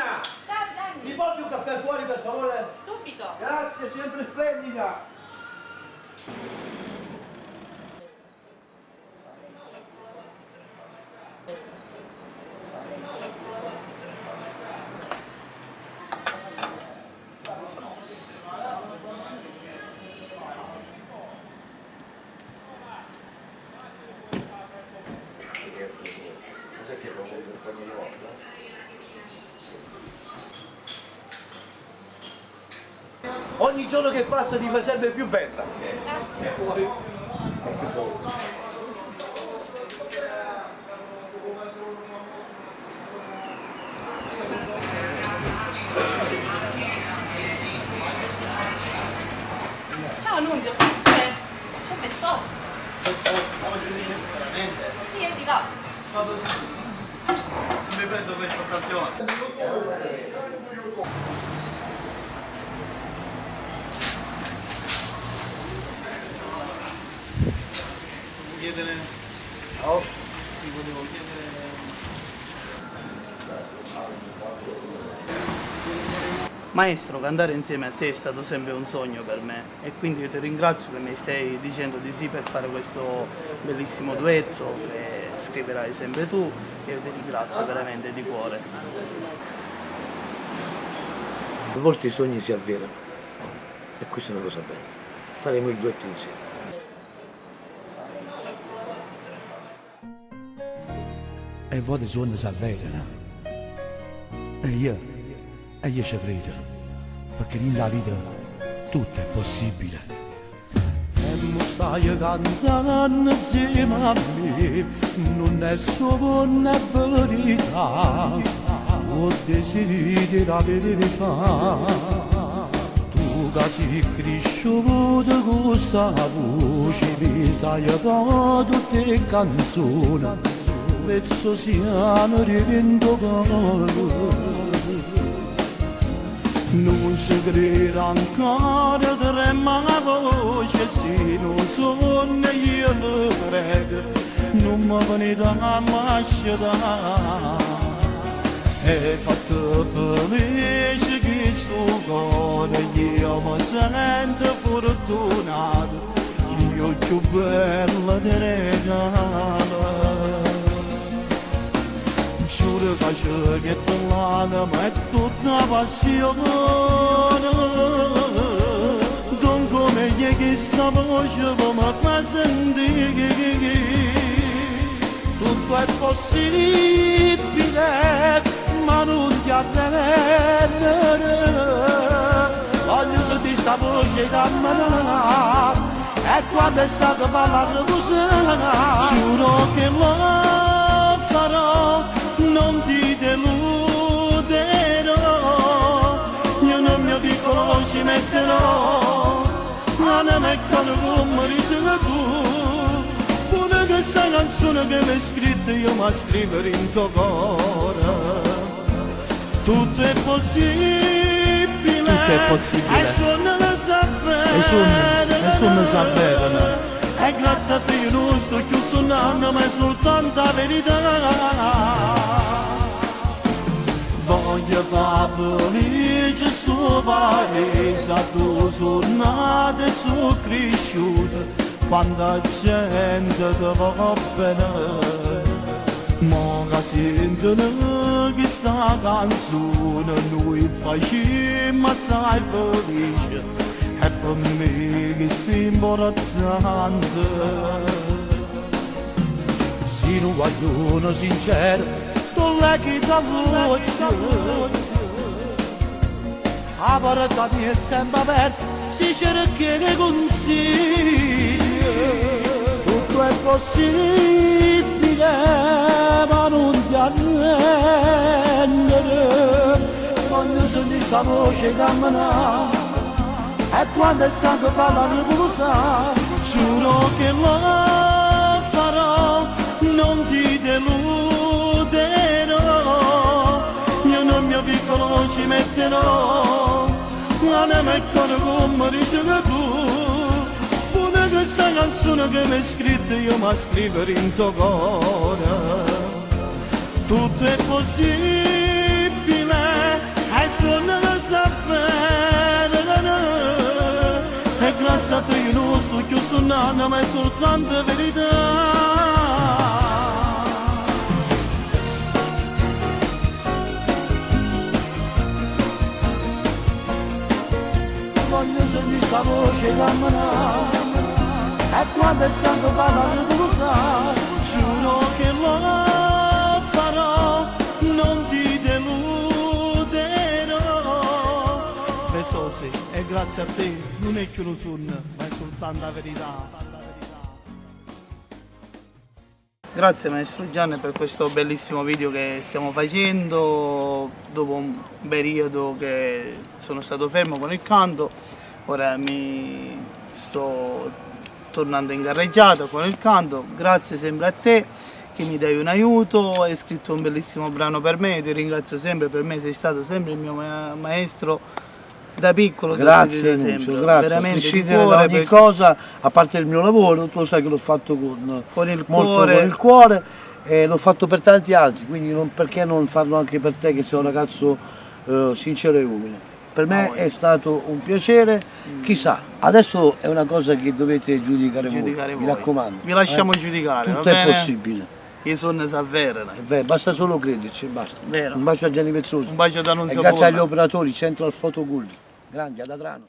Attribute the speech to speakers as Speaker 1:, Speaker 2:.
Speaker 1: Martina!
Speaker 2: Ciao Gianni!
Speaker 1: Mi porti un caffè fuori per favore?
Speaker 2: Subito!
Speaker 1: Grazie, sempre splendida!
Speaker 3: Cos'è che lo vedo per ogni volta?
Speaker 1: Ogni giorno che passa ti fa sempre più bella.
Speaker 2: Grazie! Ciao Nunzio, c'è Bezzoso? Sì, è di là.
Speaker 4: Mi hai preso questa occasione. Chiedere.
Speaker 1: Oh.
Speaker 4: Ti volevo chiedere. Maestro, cantare insieme a te è stato sempre un sogno per me e quindi io ti ringrazio che mi stai dicendo di sì per fare questo bellissimo duetto che scriverai sempre tu e io ti ringrazio veramente di cuore.
Speaker 3: A volte i sogni si avverano e questa è una cosa bella. Faremo il duetto insieme.
Speaker 5: E volte i sogni si avverano e io ci credo, perché nella vita tutto è possibile. E mi stai cantando insieme a me, non è solo una verità, tu desideri la verità. Tu che sei cresciuto con questa voce, mi sai da tutte le canzoni, vezzo siamo rivendo caro. Non ci credo ancora, trema la voce, se non sono io lo credo, non mi venite a masciare. E fatto felice che sto cuore, io mi sento fortunato, io più bella ti regalo. Giuro che c'è che ti l'anima è tutta passione, non come io che sta voce mi fa sentire. Tutto è possibile, ma non ti arrendere. Voglio sentire sta voce da me, e quando è stato parlato così, giuro che lo farò. Non ti deluderò, io nel mio piccolo ci metterò, l'anima è come dici tu, pure questa canzone che mi hai scritto io mi scriverò in tuo cuore. Tutto è possibile,
Speaker 4: Tutto è possibile.
Speaker 5: e sono le sapere. E grazie a te io non sto più suonando, ma è soltanto la verità. Voglio far felice sto paese, a tu sono nato e sono cresciuto, quanta gente ti va bene. Ma che sentono che sta canzone, noi facciamo assai felice. E per me che sei imbarazzante. Se non vogliono sincero, tu leghi da voce. La porta mia è sempre aperta, si cerca che consigli. Tutto è possibile, ma non ti arrendere. Quando senti questa voce cammina, e quando è stato parlato cosa, giuro che lo farò, non ti deluderò, io nel mio piccolo ci metterò, l'anima è come dici tu, pure questa canzone che mi hai scritto io mi scriverò in tuo cuore. Tutto è possibile, l'anima è soltanto verità. Voglio sentire sta voce camminare e quando è stato parlare tu lo sai, giuro che lo farò, non ti deluderò. Vezzosi, e grazie a te non è più un sogno, ma è soltanto la verità.
Speaker 4: Grazie maestro Gianni per questo bellissimo video che stiamo facendo dopo un periodo che sono stato fermo con il canto. Ora mi sto tornando in carreggiata con il canto. Grazie sempre a te che mi dai un aiuto, hai scritto un bellissimo brano per me, ti ringrazio sempre, per me sei stato sempre il mio maestro da piccolo.
Speaker 1: Grazie,
Speaker 4: sempre,
Speaker 1: grazie.
Speaker 4: veramente di
Speaker 1: Decidere
Speaker 4: cuore,
Speaker 1: ogni cosa, a parte il mio lavoro, tu lo sai che l'ho fatto
Speaker 4: con il
Speaker 1: molto
Speaker 4: cuore.
Speaker 1: con il cuore e l'ho fatto per tanti altri, quindi perché non farlo anche per te che sei un ragazzo sincero e umile. Per me è stato un piacere, chissà, adesso è una cosa che dovete giudicare voi, mi
Speaker 4: voi.
Speaker 1: raccomando.
Speaker 4: Vi lasciamo giudicare,
Speaker 1: Tutto
Speaker 4: va
Speaker 1: è
Speaker 4: bene?
Speaker 1: possibile,
Speaker 4: I sogni si avverano.
Speaker 1: basta solo crederci, basta.
Speaker 4: Vero.
Speaker 1: Un bacio a Gianni Vezzosi
Speaker 4: Un bacio da
Speaker 1: e
Speaker 4: Nunzio
Speaker 1: grazie agli
Speaker 4: Poma.
Speaker 1: operatori Central Photogulli, grandi ad Adrano.